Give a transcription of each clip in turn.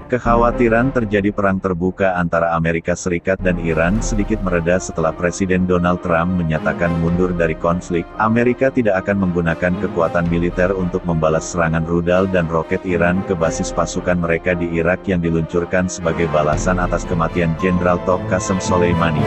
Kekhawatiran terjadi perang terbuka antara Amerika Serikat dan Iran sedikit mereda setelah Presiden Donald Trump menyatakan mundur dari konflik. Amerika tidak akan menggunakan kekuatan militer untuk membalas serangan rudal dan roket Iran ke basis pasukan mereka di Irak yang diluncurkan sebagai balasan atas kematian Jenderal Top Qasem Soleimani.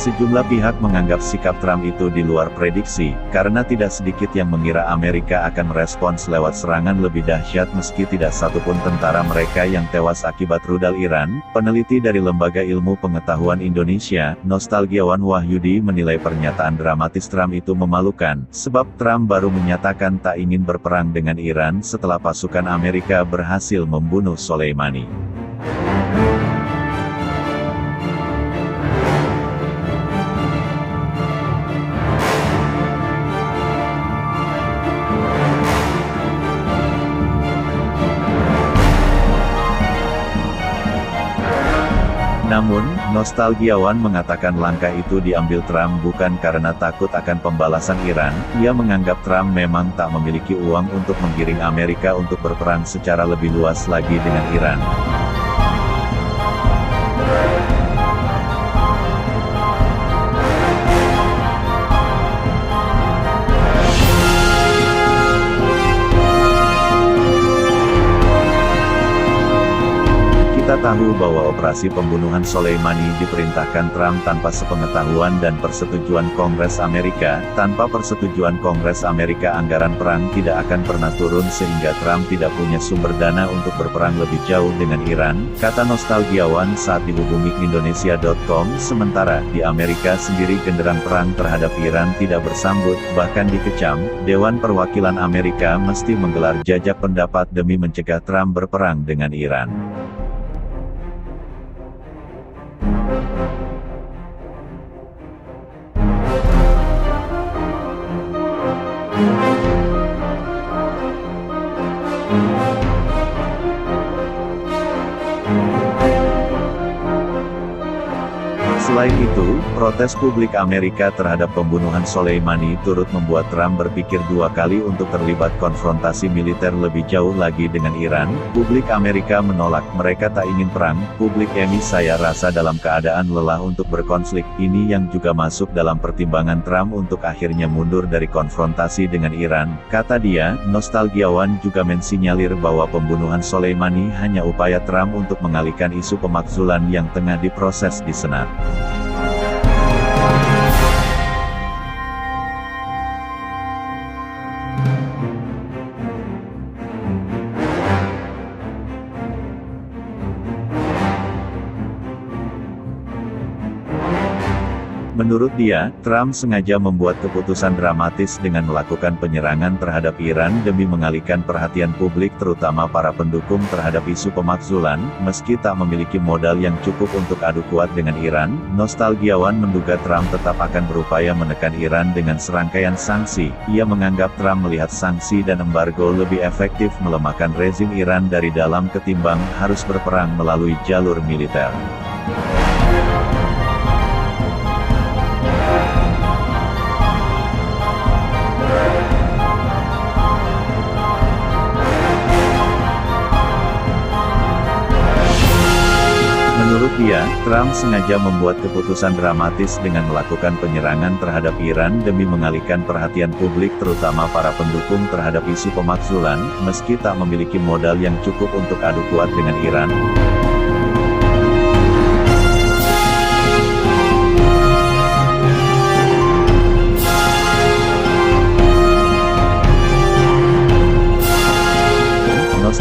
Sejumlah pihak menganggap sikap Trump itu di luar prediksi, karena tidak sedikit yang mengira Amerika akan merespons lewat serangan lebih dahsyat meski tidak satupun tentara mereka yang tewas akibat rudal Iran. Peneliti dari Lembaga Ilmu Pengetahuan Indonesia, Nostalgiawan Wahyudi menilai pernyataan dramatis Trump itu memalukan, sebab Trump baru menyatakan tak ingin berperang dengan Iran setelah pasukan Amerika berhasil membunuh Soleimani. Namun, Nostalgiawan mengatakan langkah itu diambil Trump bukan karena takut akan pembalasan Iran. Ia menganggap Trump memang tak memiliki uang untuk menggiring Amerika untuk berperang secara lebih luas lagi dengan Iran. Kita tahu bahwa operasi pembunuhan Soleimani diperintahkan Trump tanpa sepengetahuan dan persetujuan Kongres Amerika. Tanpa persetujuan Kongres Amerika, anggaran perang tidak akan pernah turun sehingga Trump tidak punya sumber dana untuk berperang lebih jauh dengan Iran, kata Nostalgiawan saat dihubungi Indonesia.com. Sementara, di Amerika sendiri genderang perang terhadap Iran tidak bersambut, bahkan dikecam. Dewan Perwakilan Amerika mesti menggelar jajak pendapat demi mencegah Trump berperang dengan Iran. Selain itu, protes publik Amerika terhadap pembunuhan Soleimani turut membuat Trump berpikir dua kali untuk terlibat konfrontasi militer lebih jauh lagi dengan Iran. Publik Amerika menolak, mereka tak ingin perang. Publik saya rasa dalam keadaan lelah untuk berkonflik. Ini yang juga masuk dalam pertimbangan Trump untuk akhirnya mundur dari konfrontasi dengan Iran, kata dia. Nostalgiawan juga mensinyalir bahwa pembunuhan Soleimani hanya upaya Trump untuk mengalihkan isu pemakzulan yang tengah diproses di Senat. Menurut dia, Trump sengaja membuat keputusan dramatis dengan melakukan penyerangan terhadap Iran demi mengalihkan perhatian publik terutama para pendukung terhadap isu pemakzulan. Meski tak memiliki modal yang cukup untuk adu kuat dengan Iran, Nostalgiawan menduga Trump tetap akan berupaya menekan Iran dengan serangkaian sanksi. Ia menganggap Trump melihat sanksi dan embargo lebih efektif melemahkan rezim Iran dari dalam ketimbang harus berperang melalui jalur militer. Menurut dia, Trump sengaja membuat keputusan dramatis dengan melakukan penyerangan terhadap Iran demi mengalihkan perhatian publik terutama para pendukung terhadap isu pemakzulan. Meski tak memiliki modal yang cukup untuk adu kuat dengan Iran,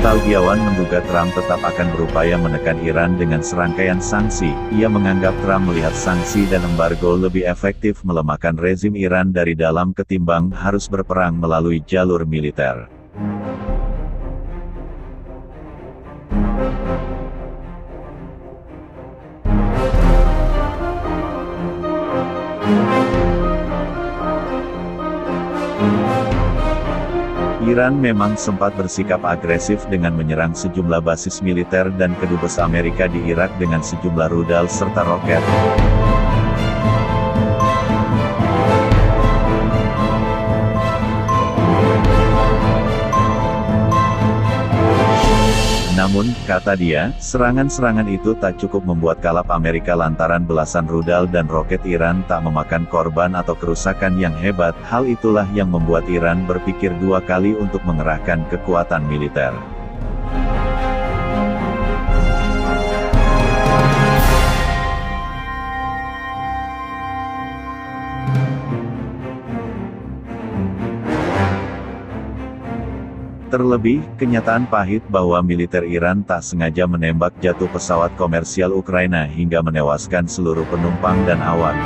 Nostalgiawan menduga Trump tetap akan berupaya menekan Iran dengan serangkaian sanksi. Ia menganggap Trump melihat sanksi dan embargo lebih efektif melemahkan rezim Iran dari dalam ketimbang harus berperang melalui jalur militer. Iran memang sempat bersikap agresif dengan menyerang sejumlah basis militer dan kedubes Amerika di Irak dengan sejumlah rudal serta roket. Namun, kata dia, serangan-serangan itu tak cukup membuat kalap Amerika lantaran belasan rudal dan roket Iran tak memakan korban atau kerusakan yang hebat. Hal itulah yang membuat Iran berpikir dua kali untuk mengerahkan kekuatan militer. Terlebih, kenyataan pahit bahwa militer Iran tak sengaja menembak jatuh pesawat komersial Ukraina hingga menewaskan seluruh penumpang dan awak.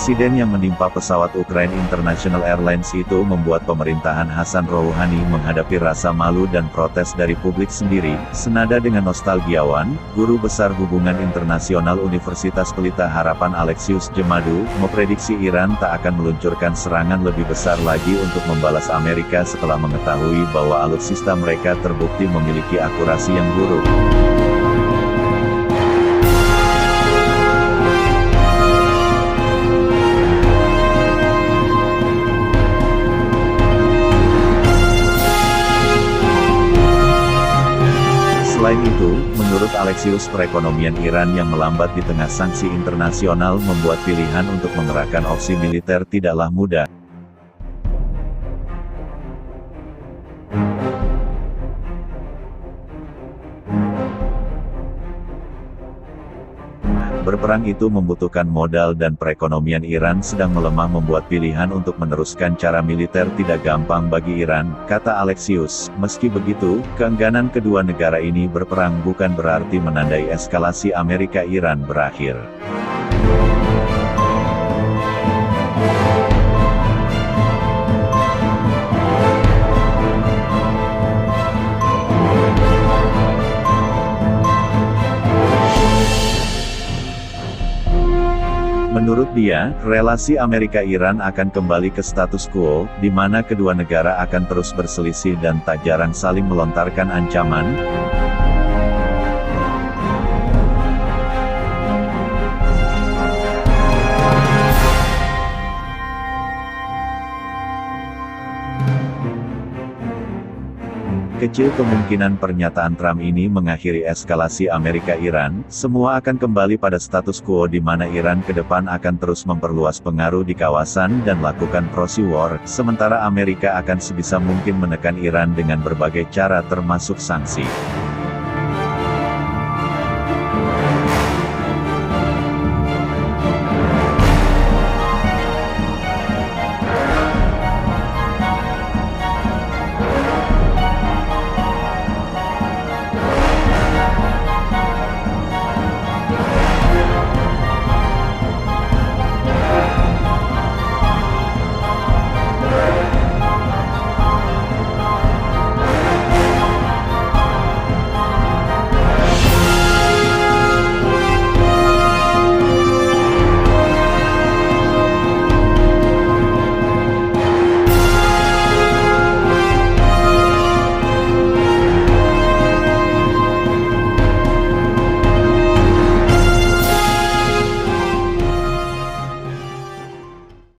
Insiden yang menimpa pesawat Ukraine International Airlines itu membuat pemerintahan Hasan Rouhani menghadapi rasa malu dan protes dari publik sendiri. Senada dengan nostalgiawan, Guru Besar Hubungan Internasional Universitas Pelita Harapan Alexius Jemadu, memprediksi Iran tak akan meluncurkan serangan lebih besar lagi untuk membalas Amerika setelah mengetahui bahwa alutsista mereka terbukti memiliki akurasi yang buruk. Selain itu, menurut Alexius, perekonomian Iran yang melambat di tengah sanksi internasional membuat pilihan untuk mengerahkan opsi militer tidaklah mudah. Berperang itu membutuhkan modal dan perekonomian Iran sedang melemah membuat pilihan untuk meneruskan cara militer tidak gampang bagi Iran, kata Alexius. Meski begitu, keengganan kedua negara ini berperang bukan berarti menandai eskalasi Amerika-Iran berakhir. Menurut dia, relasi Amerika-Iran akan kembali ke status quo, di mana kedua negara akan terus berselisih dan tak jarang saling melontarkan ancaman. Kecil kemungkinan pernyataan Trump ini mengakhiri eskalasi Amerika-Iran, semua akan kembali pada status quo di mana Iran ke depan akan terus memperluas pengaruh di kawasan dan lakukan proxy war, sementara Amerika akan sebisa mungkin menekan Iran dengan berbagai cara termasuk sanksi.